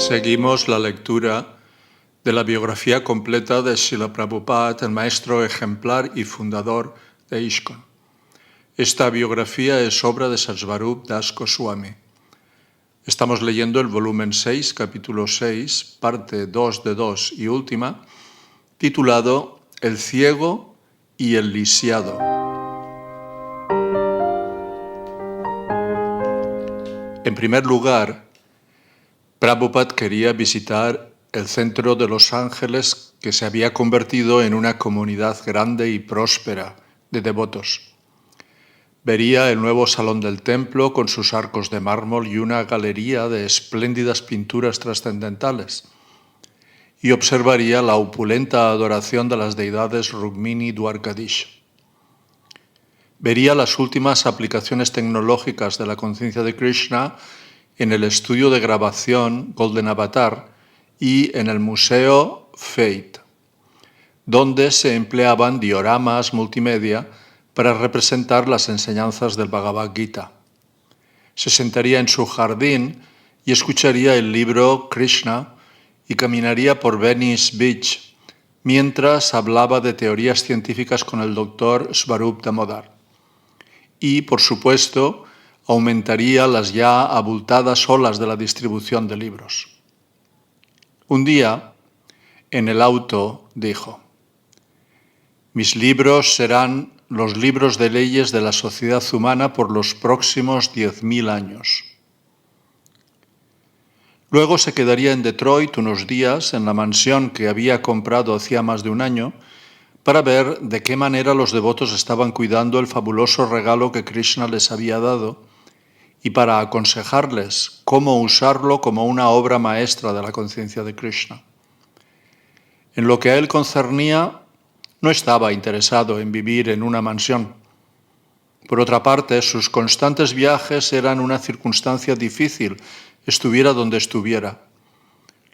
Seguimos la lectura de la biografía completa de Srila Prabhupada, el maestro ejemplar y fundador de ISKCON. Esta biografía es obra de Satsvarup Das Goswami. Estamos leyendo el volumen 6, capítulo 6, parte 2 de 2 y última, titulado El ciego y el lisiado. En primer lugar, Prabhupada quería visitar el centro de Los Ángeles, que se había convertido en una comunidad grande y próspera de devotos. Vería el nuevo salón del templo con sus arcos de mármol y una galería de espléndidas pinturas trascendentales, y observaría la opulenta adoración de las deidades Rukmini y Dwarkadish. Vería las últimas aplicaciones tecnológicas de la conciencia de Krishna en el estudio de grabación Golden Avatar y en el Museo Fate, donde se empleaban dioramas multimedia para representar las enseñanzas del Bhagavad Gita. Se sentaría en su jardín y escucharía el libro Krishna y caminaría por Venice Beach mientras hablaba de teorías científicas con el doctor Svarup Damodar. Y, por supuesto, aumentaría las ya abultadas olas de la distribución de libros. Un día, en el auto, dijo: «Mis libros serán los libros de leyes de la sociedad humana por los próximos 10.000 años». Luego se quedaría en Detroit unos días, en la mansión que había comprado hacía más de un año, para ver de qué manera los devotos estaban cuidando el fabuloso regalo que Krishna les había dado y para aconsejarles cómo usarlo como una obra maestra de la conciencia de Krishna. En lo que a él concernía, no estaba interesado en vivir en una mansión. Por otra parte, sus constantes viajes eran una circunstancia difícil, estuviera donde estuviera.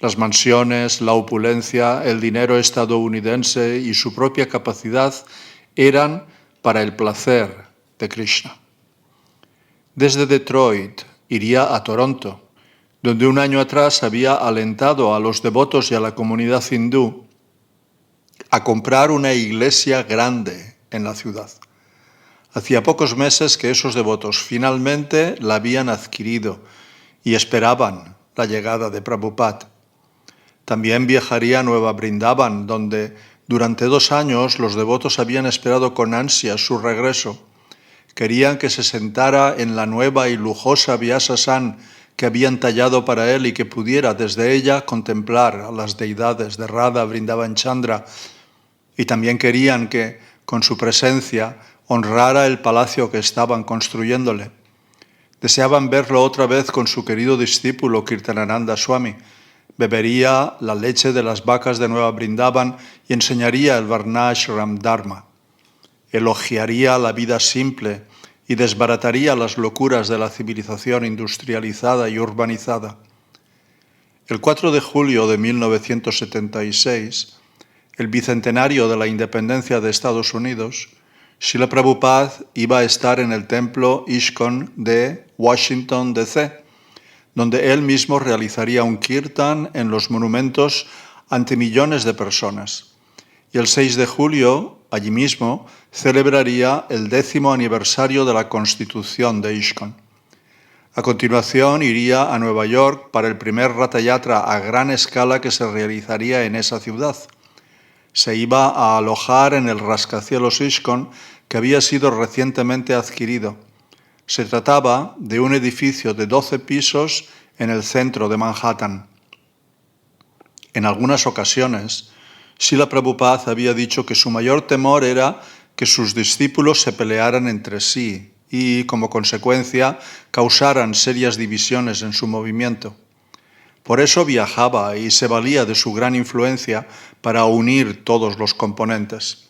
Las mansiones, la opulencia, el dinero estadounidense y su propia capacidad eran para el placer de Krishna. Desde Detroit iría a Toronto, donde un año atrás había alentado a los devotos y a la comunidad hindú a comprar una iglesia grande en la ciudad. Hacía pocos meses que esos devotos finalmente la habían adquirido y esperaban la llegada de Prabhupada. También viajaría a Nueva Brindavan, donde durante 2 años los devotos habían esperado con ansia su regreso. Querían que se sentara en la nueva y lujosa Vyasa-san que habían tallado para él y que pudiera desde ella contemplar a las deidades de Radha, Vrindavan Chandra. Y también querían que, con su presencia, honrara el palacio que estaban construyéndole. Deseaban verlo otra vez con su querido discípulo Kirtanananda Swami. Bebería la leche de las vacas de Nueva Brindavan y enseñaría el Varnashram Dharma. Elogiaría la vida simple y desbarataría las locuras de la civilización industrializada y urbanizada. El 4 de julio de 1976, el bicentenario de la independencia de Estados Unidos, Srila Prabhupada iba a estar en el templo ISKCON de Washington, D.C., donde él mismo realizaría un kirtan en los monumentos ante millones de personas. Y el 6 de julio, allí mismo, celebraría el 10º aniversario de la constitución de ISKCON. A continuación, iría a Nueva York para el primer Ratha Yatra a gran escala que se realizaría en esa ciudad. Se iba a alojar en el rascacielos ISKCON, que había sido recientemente adquirido. Se trataba de un edificio de 12 pisos en el centro de Manhattan. En algunas ocasiones, Srila Prabhupada había dicho que su mayor temor era que sus discípulos se pelearan entre sí y, como consecuencia, causaran serias divisiones en su movimiento. Por eso viajaba y se valía de su gran influencia para unir todos los componentes.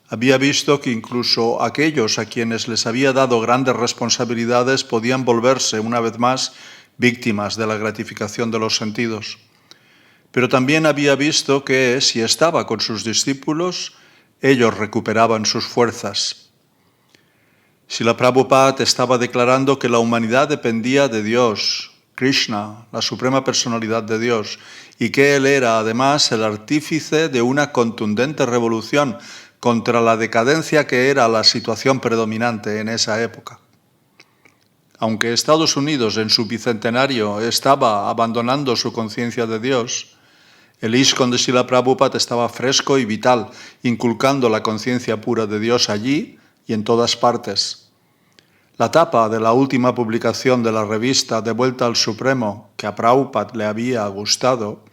Había visto que incluso aquellos a quienes les había dado grandes responsabilidades podían volverse, una vez más, víctimas de la gratificación de los sentidos. Pero también había visto que, si estaba con sus discípulos, ellos recuperaban sus fuerzas. Srila Prabhupada estaba declarando que la humanidad dependía de Dios Krishna, la suprema personalidad de Dios, y que él era además el artífice de una contundente revolución contra la decadencia que era la situación predominante en esa época. Aunque Estados Unidos en su bicentenario estaba abandonando su conciencia de Dios, el ISKCON de Srila Prabhupada estaba fresco y vital, inculcando la conciencia pura de Dios allí y en todas partes. La tapa de la última publicación de la revista De Vuelta al Supremo, que a Prabhupada le había gustado,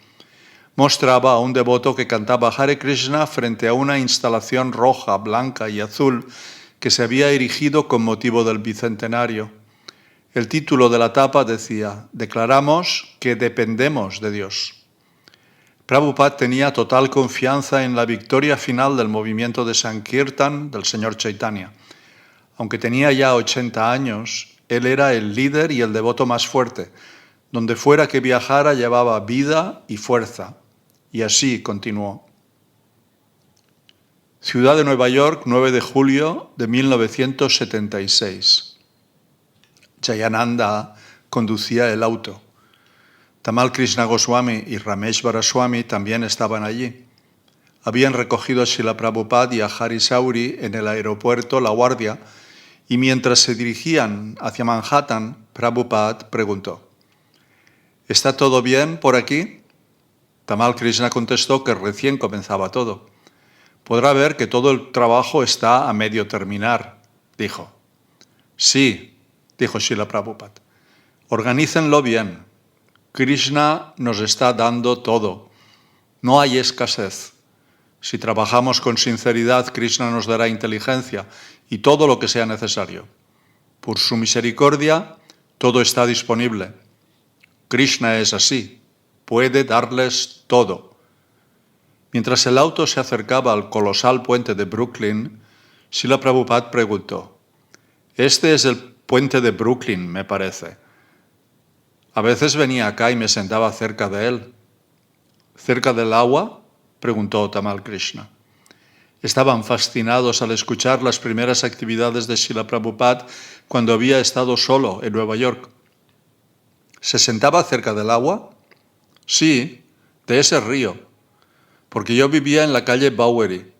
mostraba a un devoto que cantaba Hare Krishna frente a una instalación roja, blanca y azul que se había erigido con motivo del bicentenario. El título de la tapa decía: Declaramos que dependemos de Dios. Prabhupada tenía total confianza en la victoria final del movimiento de Sankirtan del señor Chaitanya. Aunque tenía ya 80 años, él era el líder y el devoto más fuerte. Donde fuera que viajara llevaba vida y fuerza. Y así continuó. Ciudad de Nueva York, 9 de julio de 1976. Jayananda conducía el auto. Tamal Krishna Goswami y Rameshvara Swami también estaban allí. Habían recogido a Srila Prabhupada y a Hari Sauri en el aeropuerto La Guardia, y mientras se dirigían hacia Manhattan, Prabhupada preguntó: ¿Está todo bien por aquí? Tamal Krishna contestó que recién comenzaba todo. Podrá ver que todo el trabajo está a medio terminar, dijo. Sí, dijo Srila Prabhupada. Organícenlo bien. Krishna nos está dando todo. No hay escasez. Si trabajamos con sinceridad, Krishna nos dará inteligencia y todo lo que sea necesario. Por su misericordia, todo está disponible. Krishna es así. Puede darles todo. Mientras el auto se acercaba al colosal puente de Brooklyn, Srila Prabhupada preguntó: Este es el puente de Brooklyn, me parece. A veces venía acá y me sentaba cerca de él. ¿Cerca del agua?, preguntó Tamal Krishna. Estaban fascinados al escuchar las primeras actividades de Srila Prabhupada cuando había estado solo en Nueva York. ¿Se sentaba cerca del agua? Sí, de ese río, porque yo vivía en la calle Bowery.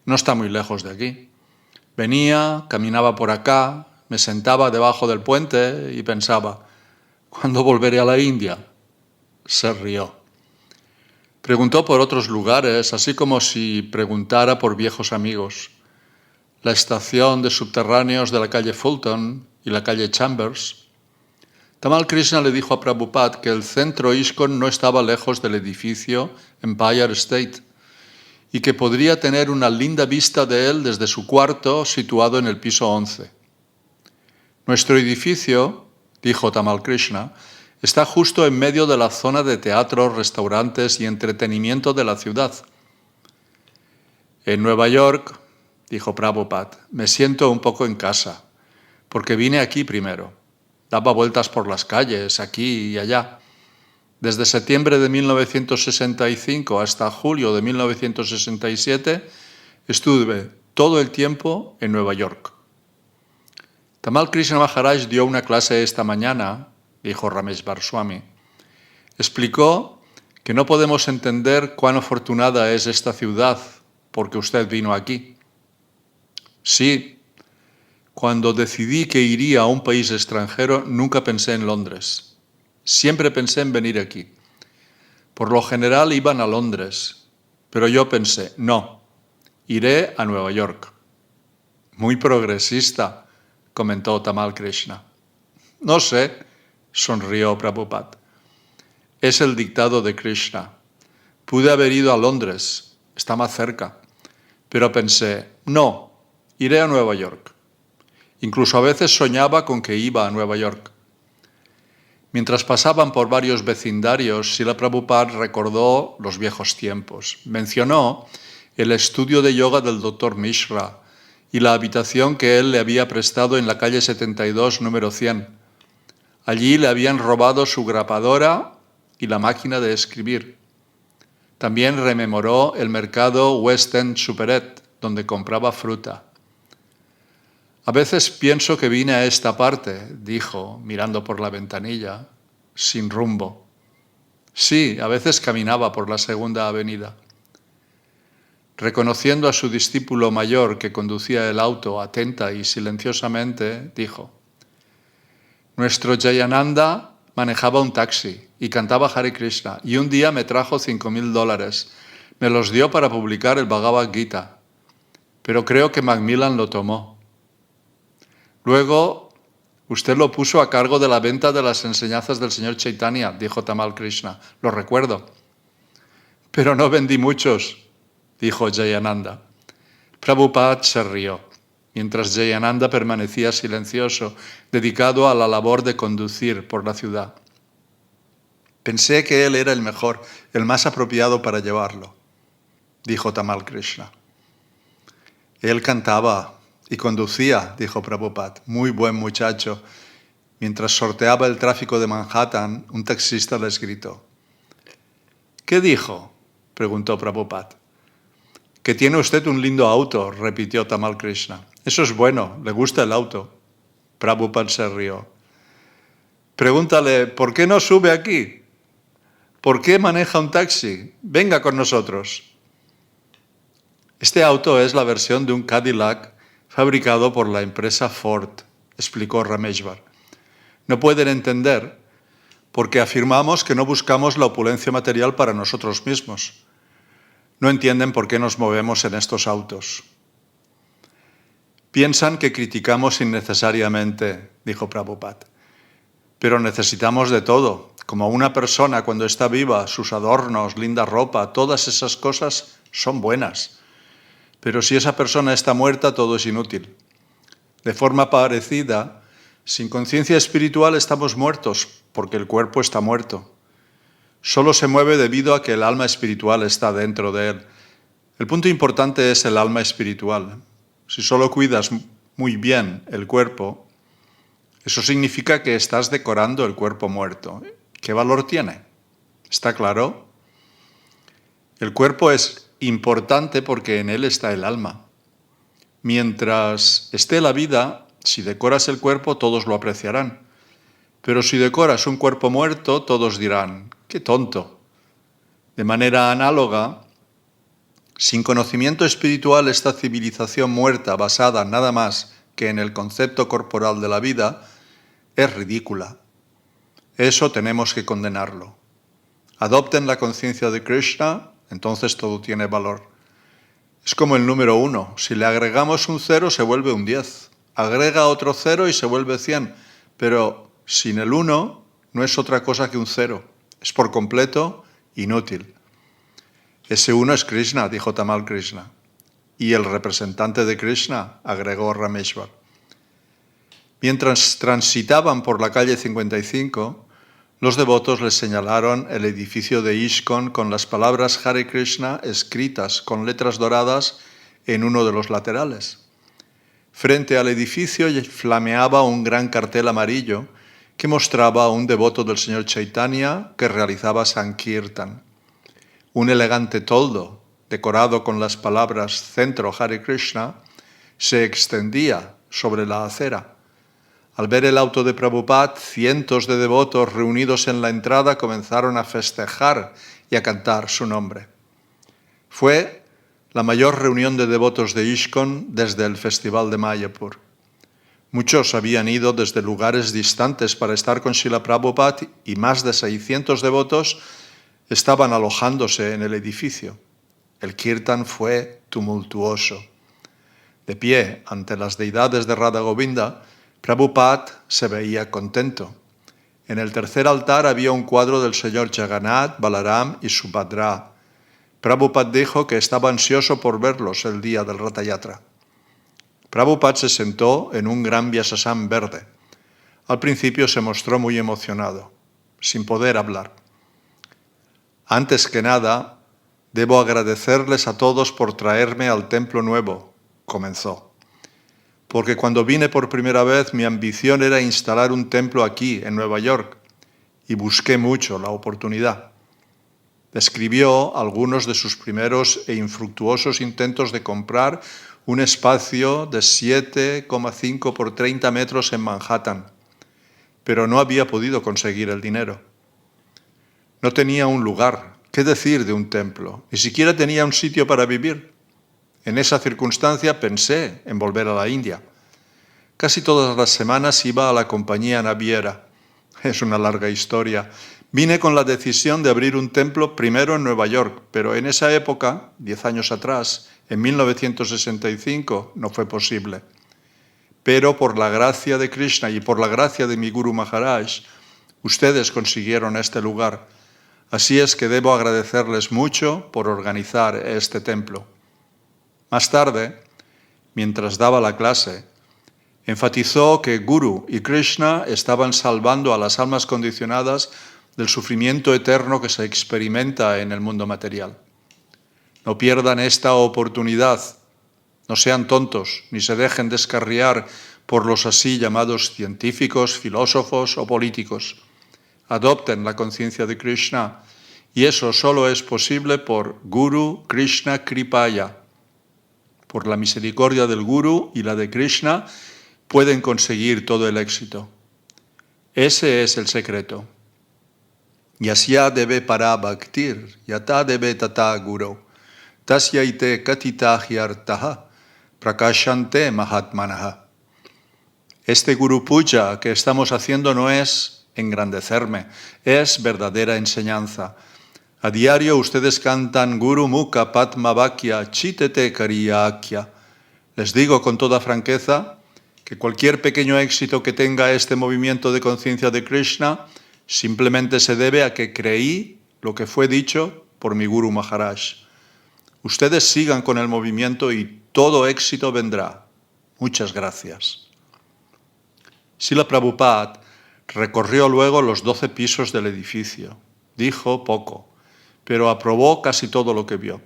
No está muy lejos de aquí. Venía, caminaba por acá, me sentaba debajo del puente y pensaba: ¿cuándo volveré a la India? Se rió. Preguntó por otros lugares, así como si preguntara por viejos amigos. La estación de subterráneos de la calle Fulton y la calle Chambers. Tamal Krishna le dijo a Prabhupada que el centro ISKCON no estaba lejos del edificio Empire State y que podría tener una linda vista de él desde su cuarto situado en el piso 11. Nuestro edificio, dijo Tamal Krishna, está justo en medio de la zona de teatros, restaurantes y entretenimiento de la ciudad. En Nueva York, dijo Prabhupada, me siento un poco en casa, porque vine aquí primero. Daba vueltas por las calles, aquí y allá. Desde septiembre de 1965 hasta julio de 1967, estuve todo el tiempo en Nueva York. Tamal Krishna Maharaj dio una clase esta mañana, dijo Rameshvara Swami. Explicó que no podemos entender cuán afortunada es esta ciudad porque usted vino aquí. Sí, cuando decidí que iría a un país extranjero, nunca pensé en Londres. Siempre pensé en venir aquí. Por lo general iban a Londres, pero yo pensé, no, iré a Nueva York. Muy progresista, comentó Tamal Krishna. No sé, sonrió Prabhupada. Es el dictado de Krishna. Pude haber ido a Londres, está más cerca, pero pensé, no, iré a Nueva York. Incluso a veces soñaba con que iba a Nueva York. Mientras pasaban por varios vecindarios, Srila Prabhupada recordó los viejos tiempos. Mencionó el estudio de yoga del Dr. Mishra y la habitación que él le había prestado en la calle 72, número 100. Allí le habían robado su grapadora y la máquina de escribir. También rememoró el mercado West End Superet, donde compraba fruta. A veces pienso que vine a esta parte, dijo, mirando por la ventanilla, sin rumbo. Sí, a veces caminaba por la Segunda Avenida. Reconociendo a su discípulo mayor que conducía el auto atenta y silenciosamente, dijo: nuestro Jayananda manejaba un taxi y cantaba Hare Krishna, y un día me trajo $5,000. Me los dio para publicar el Bhagavad Gita, pero creo que Macmillan lo tomó. Luego, usted lo puso a cargo de la venta de las enseñanzas del señor Chaitanya, dijo Tamal Krishna. Lo recuerdo. Pero no vendí muchos, dijo Jayananda. Prabhupada se rió, mientras Jayananda permanecía silencioso, dedicado a la labor de conducir por la ciudad. Pensé que él era el mejor, el más apropiado para llevarlo, dijo Tamal Krishna. Él cantaba y conducía, dijo Prabhupada, muy buen muchacho. Mientras sorteaba el tráfico de Manhattan, un taxista les gritó. ¿Qué dijo?, preguntó Prabhupada. Que tiene usted un lindo auto, repitió Tamal Krishna. Eso es bueno, le gusta el auto. Prabhupada se rió. Pregúntale, ¿por qué no sube aquí? ¿Por qué maneja un taxi? Venga con nosotros. Este auto es la versión de un Cadillac fabricado por la empresa Ford, explicó Rameshwar. No pueden entender porque afirmamos que no buscamos la opulencia material para nosotros mismos. No entienden por qué nos movemos en estos autos. Piensan que criticamos innecesariamente, dijo Prabhupada. Pero necesitamos de todo. Como una persona cuando está viva, sus adornos, linda ropa, todas esas cosas son buenas. Pero si esa persona está muerta, todo es inútil. De forma parecida, sin conciencia espiritual estamos muertos, porque el cuerpo está muerto. Solo se mueve debido a que el alma espiritual está dentro de él. El punto importante es el alma espiritual. Si solo cuidas muy bien el cuerpo, eso significa que estás decorando el cuerpo muerto. ¿Qué valor tiene? ¿Está claro? El cuerpo es importante porque en él está el alma. Mientras esté la vida, si decoras el cuerpo, todos lo apreciarán. Pero si decoras un cuerpo muerto, todos dirán, ¡qué tonto! De manera análoga, sin conocimiento espiritual, esta civilización muerta, basada nada más que en el concepto corporal de la vida, es ridícula. Eso tenemos que condenarlo. Adopten la conciencia de Krishna, entonces todo tiene valor. Es como el número 1. Si le agregamos un 0, se vuelve un 10. Agrega otro 0 y se vuelve 100. Pero sin el 1 no es otra cosa que un 0. Es por completo inútil. Ese 1 es Krishna, dijo Tamal Krishna. Y el representante de Krishna, agregó Rameshwar. Mientras transitaban por la calle 55, los devotos les señalaron el edificio de ISKCON con las palabras Hare Krishna escritas con letras doradas en uno de los laterales. Frente al edificio flameaba un gran cartel amarillo que mostraba a un devoto del señor Chaitanya que realizaba Sankirtan. Un elegante toldo, decorado con las palabras Centro Hare Krishna, se extendía sobre la acera. Al ver el auto de Prabhupada, cientos de devotos reunidos en la entrada comenzaron a festejar y a cantar su nombre. Fue la mayor reunión de devotos de ISKCON desde el Festival de Mayapur. Muchos habían ido desde lugares distantes para estar con Srila Prabhupada y más de 600 devotos estaban alojándose en el edificio. El kirtan fue tumultuoso. De pie ante las deidades de Radha Govinda, Prabhupada se veía contento. En el tercer altar había un cuadro del señor Jagannath, Balaram y Subhadra. Prabhupada dijo que estaba ansioso por verlos el día del Ratha Yatra. Prabhupada se sentó en un gran Vyasasam verde. Al principio se mostró muy emocionado, sin poder hablar. Antes que nada, debo agradecerles a todos por traerme al templo nuevo, comenzó. Porque cuando vine por primera vez, mi ambición era instalar un templo aquí, en Nueva York, y busqué mucho la oportunidad. Describió algunos de sus primeros e infructuosos intentos de comprar un espacio de 7,5 por 30 metros en Manhattan. pero no había podido conseguir el dinero. No tenía un lugar, ¿qué decir de un templo? Ni siquiera tenía un sitio para vivir. En esa circunstancia pensé en volver a la India. Casi todas las semanas iba a la compañía naviera. Es una larga historia. Vine con la decisión de abrir un templo primero en Nueva York, pero en esa época, 10 años atrás, en 1965, no fue posible. Pero por la gracia de Krishna y por la gracia de mi Guru Maharaj, ustedes consiguieron este lugar. Así es que debo agradecerles mucho por organizar este templo. Más tarde, mientras daba la clase, enfatizó que Guru y Krishna estaban salvando a las almas condicionadas del sufrimiento eterno que se experimenta en el mundo material. No pierdan esta oportunidad, no sean tontos, ni se dejen descarriar por los así llamados científicos, filósofos o políticos. Adopten la conciencia de Krishna, y eso solo es posible por Guru Krishna Kripaya. Por la misericordia del Guru y la de Krishna pueden conseguir todo el éxito. Ese es el secreto. Yasya debe para bhaktir, yata debe tata guru, tasyaite katita hyartaha, prakashante mahatmanaha. Este Guru Puja que estamos haciendo no es engrandecerme, es verdadera enseñanza. A diario ustedes cantan Guru Mukha Padma Vakya Chitete Kariyakya. Les digo con toda franqueza que cualquier pequeño éxito que tenga este movimiento de conciencia de Krishna simplemente se debe a que creí lo que fue dicho por mi Guru Maharaj. Ustedes sigan con el movimiento y todo éxito vendrá. Muchas gracias. Srila Prabhupada recorrió luego los 12 pisos del edificio. Dijo poco, pero aprobó casi todo lo que vio.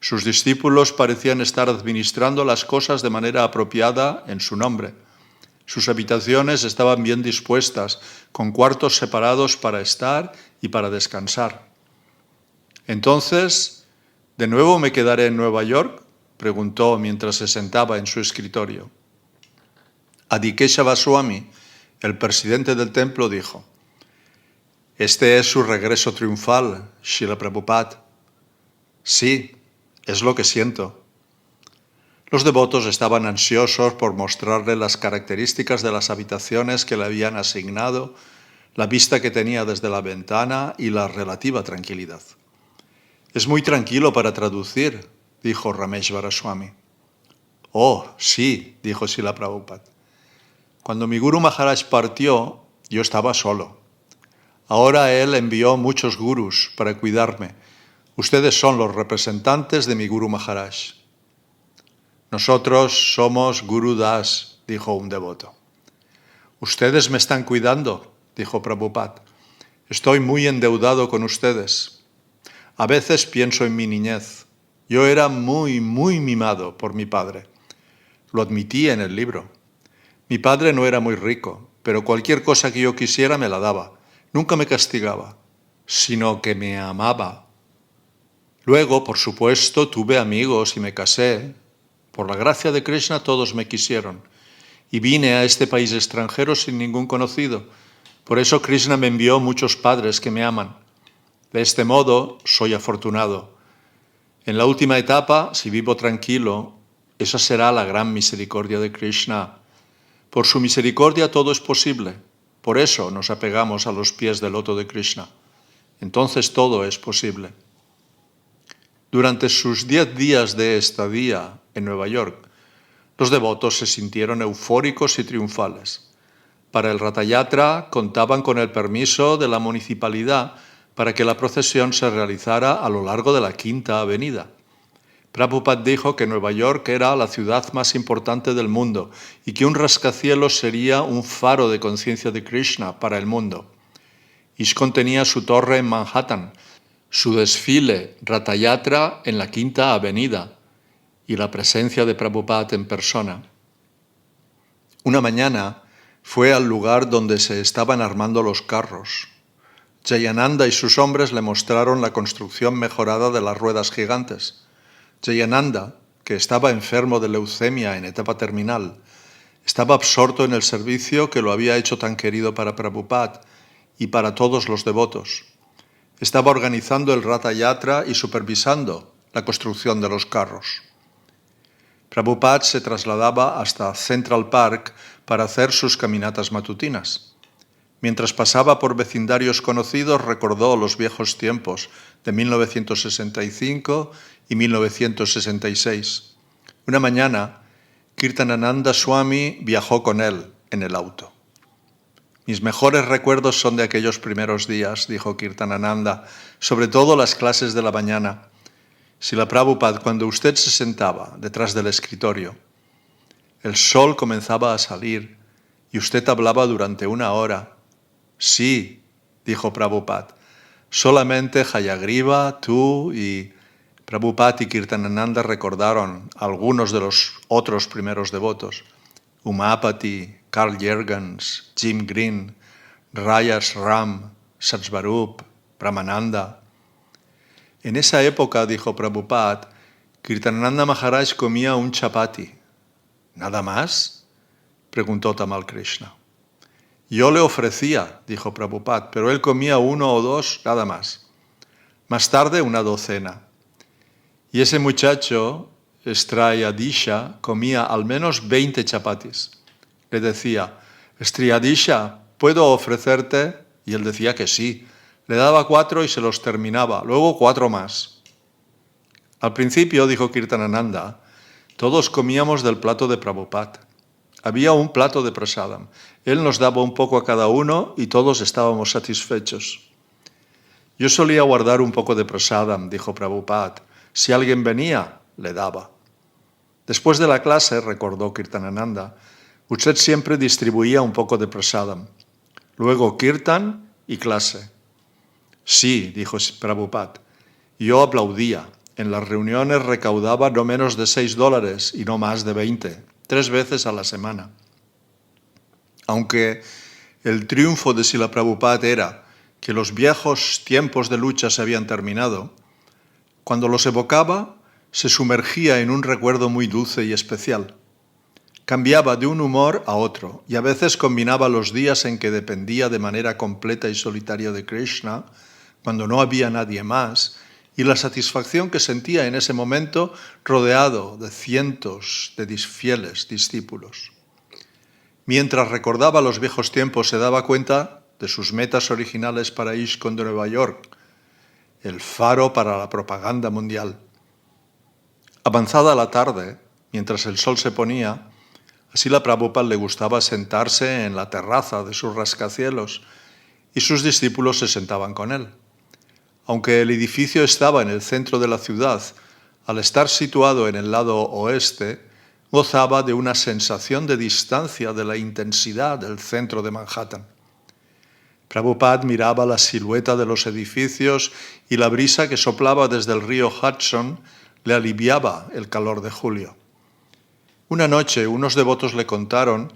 Sus discípulos parecían estar administrando las cosas de manera apropiada en su nombre. Sus habitaciones estaban bien dispuestas, con cuartos separados para estar y para descansar. Entonces, ¿de nuevo me quedaré en Nueva York?, preguntó mientras se sentaba en su escritorio. Adi Keshava Swami, el presidente del templo, dijo: «Este es su regreso triunfal, Srila Prabhupada». «Sí, es lo que siento». Los devotos estaban ansiosos por mostrarle las características de las habitaciones que le habían asignado, la vista que tenía desde la ventana y la relativa tranquilidad. «Es muy tranquilo para traducir», dijo Rameshvara Swami. «Oh, sí», dijo Srila Prabhupada. «Cuando mi Guru Maharaj partió, yo estaba solo. Ahora él envió muchos gurus para cuidarme. Ustedes son los representantes de mi Guru Maharaj». «Nosotros somos Guru Das», dijo un devoto. «Ustedes me están cuidando», dijo Prabhupada. «Estoy muy endeudado con ustedes. A veces pienso en mi niñez. Yo era muy mimado por mi padre. Lo admití en el libro. Mi padre no era muy rico, pero cualquier cosa que yo quisiera me la daba. Nunca me castigaba, sino que me amaba. Luego, por supuesto, tuve amigos y me casé. Por la gracia de Krishna todos me quisieron. Y vine a este país extranjero sin ningún conocido. Por eso Krishna me envió muchos padres que me aman. De este modo, soy afortunado. En la última etapa, si vivo tranquilo, esa será la gran misericordia de Krishna. Por su misericordia todo es posible. Por eso nos apegamos a los pies del loto de Krishna. Entonces todo es posible. Durante sus 10 días de estadía en Nueva York, los devotos se sintieron eufóricos y triunfales. Para el Ratha Yatra contaban con el permiso de la municipalidad para que la procesión se realizara a lo largo de la Quinta Avenida. Prabhupada dijo que Nueva York era la ciudad más importante del mundo y que un rascacielos sería un faro de conciencia de Krishna para el mundo. ISKCON tenía su torre en Manhattan, su desfile Ratha Yatra en la Quinta Avenida y la presencia de Prabhupada en persona. Una mañana fue al lugar donde se estaban armando los carros. Jayananda y sus hombres le mostraron la construcción mejorada de las ruedas gigantes. Jayananda, que estaba enfermo de leucemia en etapa terminal, Estaba absorto en el servicio que lo había hecho tan querido para Prabhupada y para todos los devotos. Estaba organizando el Ratha Yatra y supervisando la construcción de los carros. Prabhupada se trasladaba hasta Central Park para hacer sus caminatas matutinas. Mientras pasaba por vecindarios conocidos, recordó los viejos tiempos de 1965 y 1966. Una mañana, Kirtanananda Swami viajó con él en el auto. Mis mejores recuerdos son de aquellos primeros días, dijo Kirtanananda, sobre todo las clases de la mañana. Srila Prabhupada, cuando usted se sentaba detrás del escritorio, el sol comenzaba a salir y usted hablaba durante 1 hora. Sí, dijo Prabhupada, solamente Hayagriva, tú y Prabhupada y Kirtanananda recordaron a algunos de los otros primeros devotos. Umapati, Carl Jürgens, Jim Green, Rayas Ram, Satsvarup, Brahmananda. En esa época, dijo Prabhupada, Kirtanananda Maharaj comía un chapati. ¿Nada más?, preguntó Tamal Krishna. Yo le ofrecía, dijo Prabhupada, pero él comía 1 o 2, nada más. Más tarde 1 docena. Y ese muchacho, Strayadisha, comía al menos 20 chapatis. Le decía, Strayadisha, ¿puedo ofrecerte? Y él decía que sí. Le daba 4 y se los terminaba, luego 4 más. Al principio, dijo Kirtanananda, todos comíamos del plato de Prabhupada. Había un plato de prasadam. Él nos daba un poco a cada uno y todos estábamos satisfechos. Yo solía guardar un poco de prasadam, dijo Prabhupada. Si alguien venía, le daba. Después de la clase, recordó Kirtanananda, usted siempre distribuía un poco de prasadam. Luego kirtan y clase. Sí, dijo Prabhupada. Yo aplaudía. En las reuniones recaudaba no menos de $6 y no más de 20, 3 veces a la semana. Aunque el triunfo de Srila Prabhupada era que los viejos tiempos de lucha se habían terminado, cuando los evocaba se sumergía en un recuerdo muy dulce y especial. Cambiaba de un humor a otro y a veces combinaba los días en que dependía de manera completa y solitaria de Krishna, cuando no había nadie más, y la satisfacción que sentía en ese momento rodeado de cientos de fieles discípulos. Mientras recordaba los viejos tiempos, se daba cuenta de sus metas originales para ISKCON de Nueva York, el faro para la propaganda mundial. Avanzada la tarde, mientras el sol se ponía, a Srila Prabhupada le gustaba sentarse en la terraza de sus rascacielos y sus discípulos se sentaban con él. Aunque el edificio estaba en el centro de la ciudad, al estar situado en el lado oeste, gozaba de una sensación de distancia de la intensidad del centro de Manhattan. Prabhupada miraba la silueta de los edificios y la brisa que soplaba desde el río Hudson le aliviaba el calor de julio. Una noche, unos devotos le contaron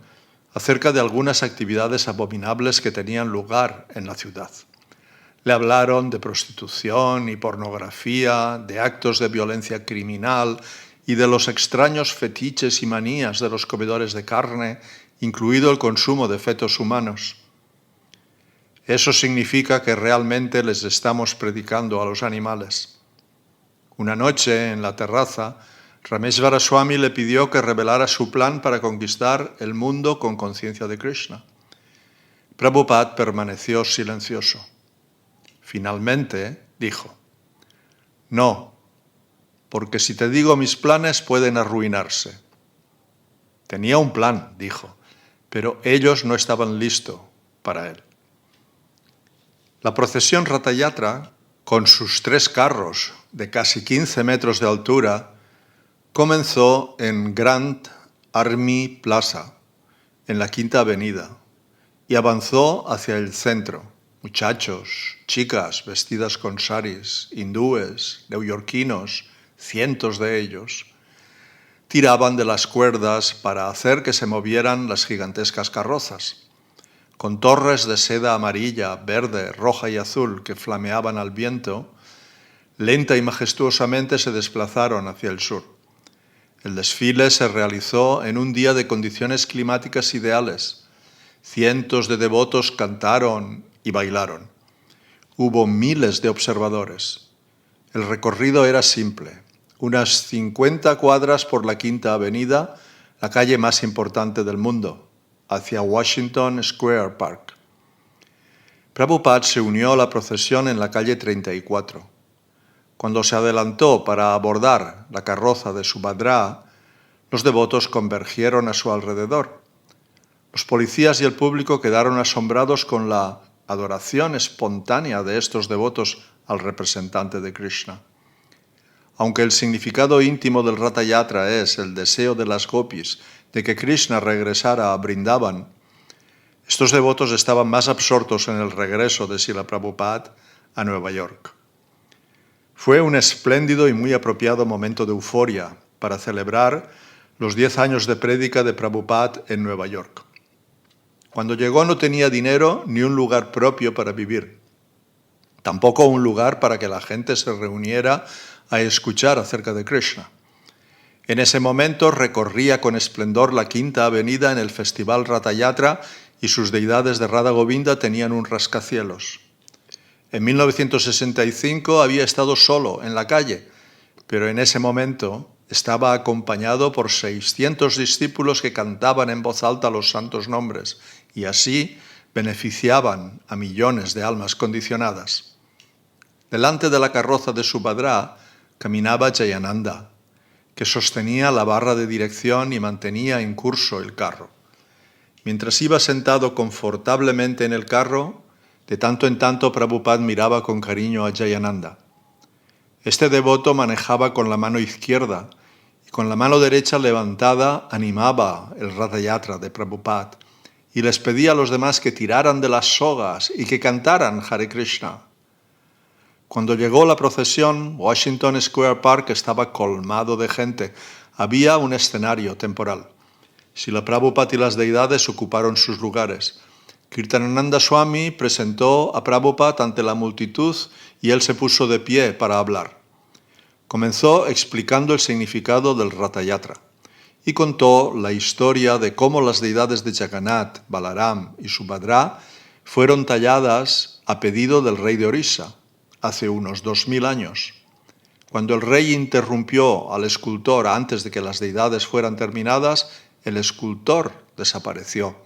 acerca de algunas actividades abominables que tenían lugar en la ciudad. Le hablaron de prostitución y pornografía, de actos de violencia criminal y de los extraños fetiches y manías de los comedores de carne, incluido el consumo de fetos humanos. Eso significa que realmente les estamos predicando a los animales. Una noche, en la terraza, Rameshvara Swami le pidió que revelara su plan para conquistar el mundo con conciencia de Krishna. Prabhupada permaneció silencioso. Finalmente dijo, no, porque si te digo mis planes pueden arruinarse. Tenía un plan, dijo, pero ellos no estaban listos para él. La procesión Ratha Yatra, con sus 3 carros de casi 15 metros de altura, comenzó en Grand Army Plaza, en la Quinta Avenida, y avanzó hacia el centro. Muchachos, chicas vestidas con saris, hindúes, neoyorquinos, cientos de ellos, tiraban de las cuerdas para hacer que se movieran las gigantescas carrozas, con torres de seda amarilla, verde, roja y azul que flameaban al viento. Lenta y majestuosamente se desplazaron hacia el sur. El desfile se realizó en un día de condiciones climáticas ideales. Cientos de devotos cantaron y bailaron. Hubo miles de observadores. El recorrido era simple. Unas 50 cuadras por la Quinta Avenida, la calle más importante del mundo, hacia Washington Square Park. Prabhupada se unió a la procesión en la calle 34. Cuando se adelantó para abordar la carroza de Subhadra, los devotos convergieron a su alrededor. Los policías y el público quedaron asombrados con la adoración espontánea de estos devotos al representante de Krishna. Aunque el significado íntimo del Ratha Yatra es el deseo de las gopis de que Krishna regresara a Vrindavan, estos devotos estaban más absortos en el regreso de Srila Prabhupada a Nueva York. Fue un espléndido y muy apropiado momento de euforia para celebrar los 10 años de prédica de Prabhupada en Nueva York. Cuando llegó no tenía dinero ni un lugar propio para vivir, tampoco un lugar para que la gente se reuniera a escuchar acerca de Krishna. En ese momento recorría con esplendor la Quinta Avenida en el Festival Ratha Yatra y sus deidades de Radha Govinda tenían un rascacielos. En 1965 había estado solo en la calle, pero en ese momento estaba acompañado por 600 discípulos que cantaban en voz alta los santos nombres y así beneficiaban a millones de almas condicionadas. Delante de la carroza de Subhadra caminaba Jayananda, que sostenía la barra de dirección y mantenía en curso el carro. Mientras iba sentado confortablemente en el carro, de tanto en tanto Prabhupada miraba con cariño a Jayananda. Este devoto manejaba con la mano izquierda y con la mano derecha levantada animaba el Ratha Yatra de Prabhupada y les pedía a los demás que tiraran de las sogas y que cantaran Hare Krishna. Cuando llegó la procesión, Washington Square Park estaba colmado de gente. Había un escenario temporal. Srila Prabhupada y las deidades ocuparon sus lugares. Kirtanananda Swami presentó a Prabhupada ante la multitud y él se puso de pie para hablar. Comenzó explicando el significado del Ratha Yatra y contó la historia de cómo las deidades de Jagannath, Balaram y Subhadra fueron talladas a pedido del rey de Orissa hace unos 2000 años. Cuando el rey interrumpió al escultor antes de que las deidades fueran terminadas, el escultor desapareció.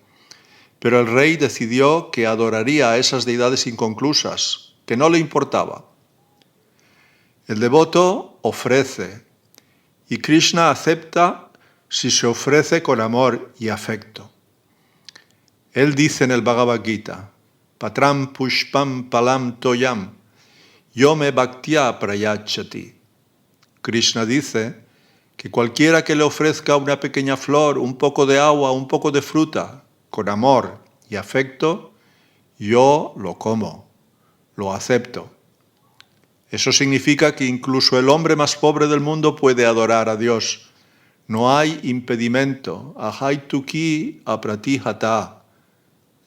Pero el rey decidió que adoraría a esas deidades inconclusas, que no le importaba. El devoto ofrece y Krishna acepta si se ofrece con amor y afecto. Él dice en el Bhagavad Gita, Patram pushpam palam toyam, yome bhaktya prayachati. Krishna dice que cualquiera que le ofrezca una pequeña flor, un poco de agua, un poco de fruta, con amor y afecto, yo lo como, lo acepto. Eso significa que incluso el hombre más pobre del mundo puede adorar a Dios. No hay impedimento. Ahaituki apratihata.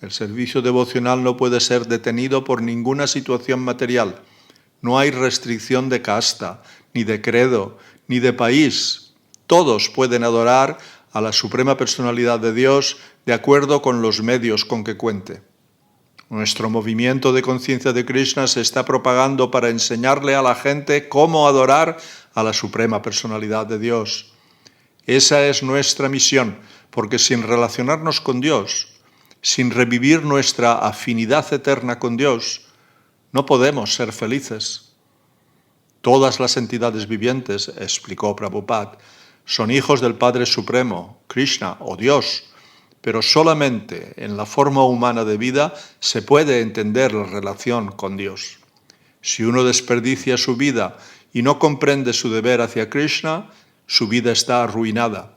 El servicio devocional no puede ser detenido por ninguna situación material. No hay restricción de casta, ni de credo, ni de país. Todos pueden adorar a la Suprema Personalidad de Dios de acuerdo con los medios con que cuente. Nuestro movimiento de conciencia de Krishna se está propagando para enseñarle a la gente cómo adorar a la Suprema Personalidad de Dios. Esa es nuestra misión, porque sin relacionarnos con Dios, sin revivir nuestra afinidad eterna con Dios, no podemos ser felices. Todas las entidades vivientes, explicó Prabhupada, son hijos del Padre Supremo, Krishna o Dios, pero solamente en la forma humana de vida se puede entender la relación con Dios. Si uno desperdicia su vida y no comprende su deber hacia Krishna, su vida está arruinada.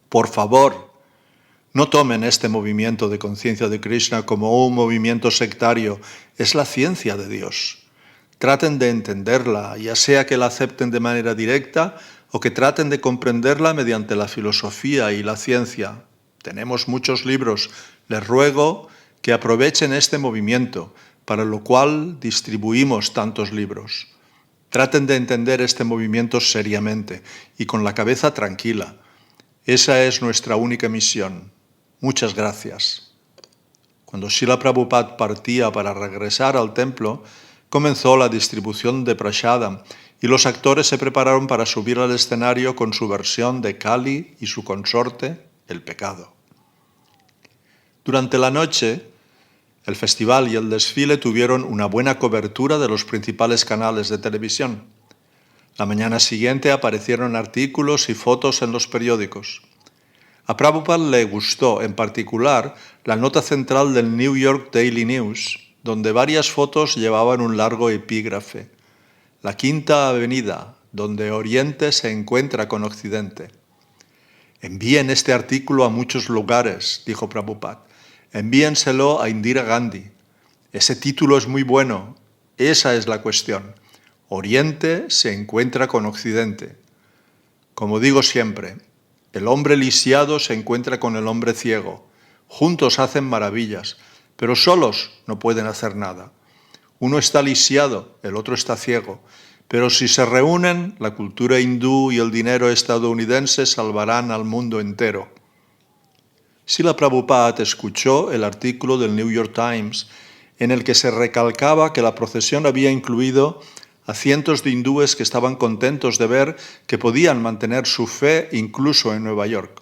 Por favor, no tomen este movimiento de conciencia de Krishna como un movimiento sectario, es la ciencia de Dios. Traten de entenderla, ya sea que la acepten de manera directa o que traten de comprenderla mediante la filosofía y la ciencia. Tenemos muchos libros. Les ruego que aprovechen este movimiento, para lo cual distribuimos tantos libros. Traten de entender este movimiento seriamente y con la cabeza tranquila. Esa es nuestra única misión. Muchas gracias. Cuando Srila Prabhupada partía para regresar al templo, comenzó la distribución de prashadam y los actores se prepararon para subir al escenario con su versión de Kali y su consorte, el pecado. Durante la noche, el festival y el desfile tuvieron una buena cobertura de los principales canales de televisión. La mañana siguiente aparecieron artículos y fotos en los periódicos. A Prabhupada le gustó en particular la nota central del New York Daily News, donde varias fotos llevaban un largo epígrafe. La Quinta Avenida, donde Oriente se encuentra con Occidente. Envíen este artículo a muchos lugares, dijo Prabhupada. Envíenselo a Indira Gandhi. Ese título es muy bueno. Esa es la cuestión. Oriente se encuentra con Occidente. Como digo siempre, el hombre lisiado se encuentra con el hombre ciego. Juntos hacen maravillas, pero solos no pueden hacer nada. Uno está lisiado, el otro está ciego. Pero si se reúnen, la cultura hindú y el dinero estadounidense salvarán al mundo entero. Srila Prabhupada escuchó el artículo del New York Times en el que se recalcaba que la procesión había incluido a cientos de hindúes que estaban contentos de ver que podían mantener su fe incluso en Nueva York.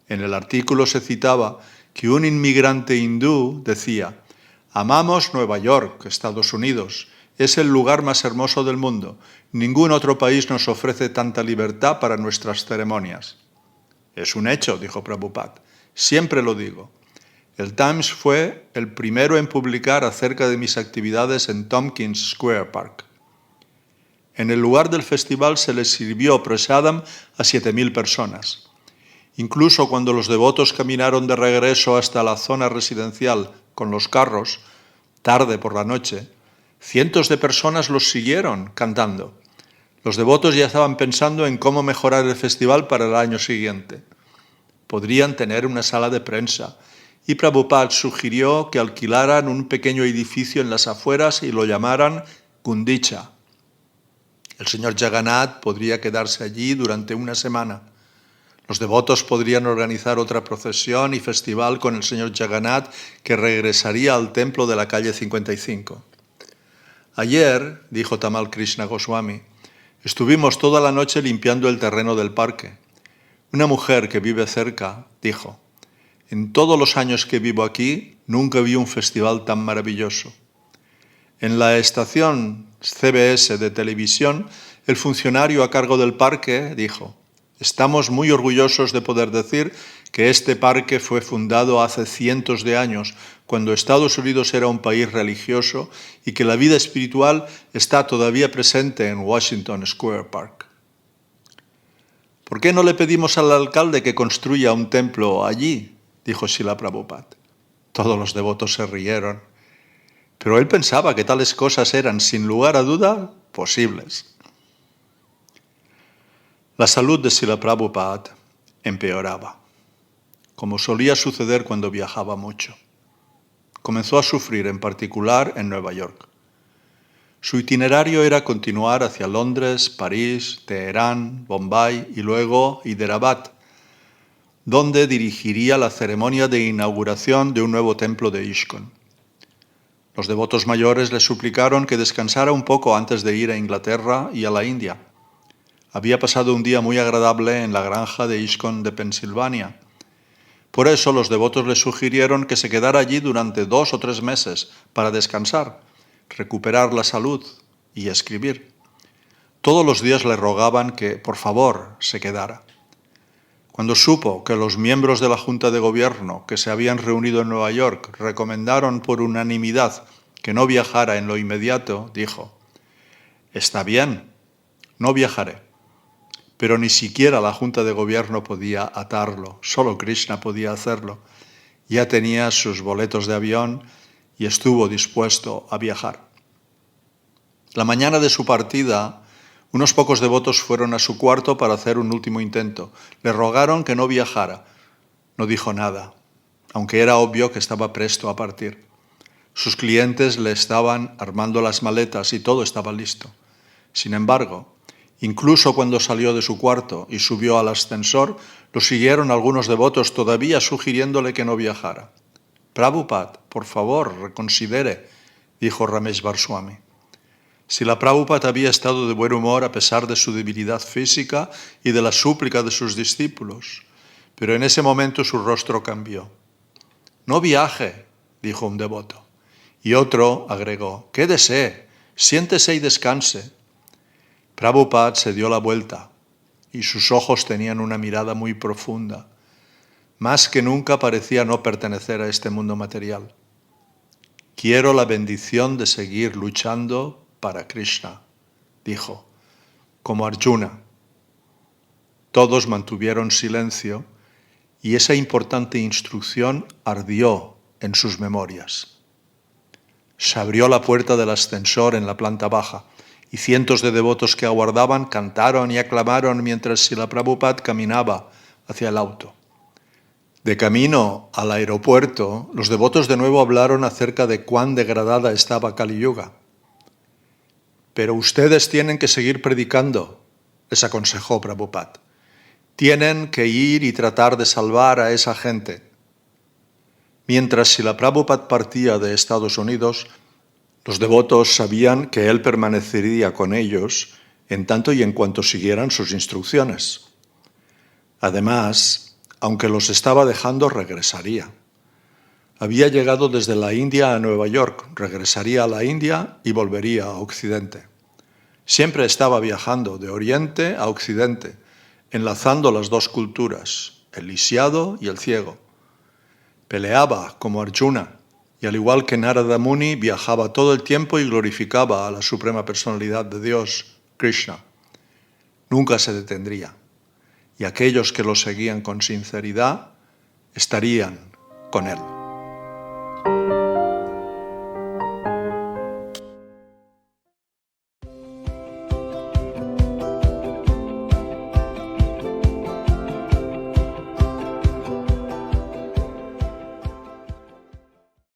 En el artículo se citaba que un inmigrante hindú decía: «Amamos Nueva York, Estados Unidos. Es el lugar más hermoso del mundo. Ningún otro país nos ofrece tanta libertad para nuestras ceremonias». Es un hecho, dijo Prabhupada. Siempre lo digo. El Times fue el primero en publicar acerca de mis actividades en Tompkins Square Park. En el lugar del festival se les sirvió prasadam a 7,000 personas. Incluso cuando los devotos caminaron de regreso hasta la zona residencial con los carros, tarde por la noche, cientos de personas los siguieron cantando. Los devotos ya estaban pensando en cómo mejorar el festival para el año siguiente. Podrían tener una sala de prensa, y Prabhupada sugirió que alquilaran un pequeño edificio en las afueras y lo llamaran Gundicha. El señor Jagannath podría quedarse allí durante una semana. Los devotos podrían organizar otra procesión y festival con el señor Jagannath que regresaría al templo de la calle 55. Ayer, dijo Tamal Krishna Goswami, estuvimos toda la noche limpiando el terreno del parque. Una mujer que vive cerca dijo: «En todos los años que vivo aquí, nunca vi un festival tan maravilloso». En la estación CBS de televisión, el funcionario a cargo del parque dijo: «Estamos muy orgullosos de poder decir que este parque fue fundado hace cientos de años, cuando Estados Unidos era un país religioso, y que la vida espiritual está todavía presente en Washington Square Park». «¿Por qué no le pedimos al alcalde que construya un templo allí?», dijo Srila Prabhupada. Todos los devotos se rieron. Pero él pensaba que tales cosas eran, sin lugar a duda, posibles. La salud de Srila Prabhupada empeoraba, como solía suceder cuando viajaba mucho. Comenzó a sufrir, en particular, en Nueva York. Su itinerario era continuar hacia Londres, París, Teherán, Bombay y luego Hyderabad, donde dirigiría la ceremonia de inauguración de un nuevo templo de ISKCON. Los devotos mayores le suplicaron que descansara un poco antes de ir a Inglaterra y a la India. Había pasado un día muy agradable en la granja de ISKCON de Pensilvania. Por eso los devotos le sugirieron que se quedara allí durante 2 o 3 meses para descansar, recuperar la salud y escribir. Todos los días le rogaban que, por favor, se quedara. Cuando supo que los miembros de la Junta de Gobierno que se habían reunido en Nueva York recomendaron por unanimidad que no viajara en lo inmediato, dijo: «Está bien, no viajaré». Pero ni siquiera la Junta de Gobierno podía atarlo, solo Krishna podía hacerlo. Ya tenía sus boletos de avión y estuvo dispuesto a viajar. La mañana de su partida, unos pocos devotos fueron a su cuarto para hacer un último intento. Le rogaron que no viajara. No dijo nada, aunque era obvio que estaba presto a partir. Sus clientes le estaban armando las maletas y todo estaba listo. Sin embargo, incluso cuando salió de su cuarto y subió al ascensor, lo siguieron algunos devotos todavía sugiriéndole que no viajara. Prabhupada, por favor, reconsidere, dijo Rameshvar Swami. Si la Prabhupada había estado de buen humor a pesar de su debilidad física y de la súplica de sus discípulos, pero en ese momento su rostro cambió. No viaje, dijo un devoto. Y otro agregó, quédese, siéntese y descanse. Prabhupada se dio la vuelta y sus ojos tenían una mirada muy profunda. Más que nunca parecía no pertenecer a este mundo material. Quiero la bendición de seguir luchando para Krishna, dijo, como Arjuna. Todos mantuvieron silencio y esa importante instrucción ardió en sus memorias. Se abrió la puerta del ascensor en la planta baja y cientos de devotos que aguardaban cantaron y aclamaron mientras Srila Prabhupada caminaba hacia el auto. De camino al aeropuerto, los devotos de nuevo hablaron acerca de cuán degradada estaba Kali Yuga. Pero ustedes tienen que seguir predicando, les aconsejó Prabhupada. Tienen que ir y tratar de salvar a esa gente. Mientras Srila Prabhupada partía de Estados Unidos, los devotos sabían que él permanecería con ellos en tanto y en cuanto siguieran sus instrucciones. Además, aunque los estaba dejando, regresaría. Había llegado desde la India a Nueva York, regresaría a la India y volvería a Occidente. Siempre estaba viajando de Oriente a Occidente, enlazando las dos culturas, el lisiado y el ciego. Peleaba como Arjuna, y al igual que Narada Muni, viajaba todo el tiempo y glorificaba a la Suprema Personalidad de Dios, Krishna. Nunca se detendría, y aquellos que lo seguían con sinceridad estarían con él.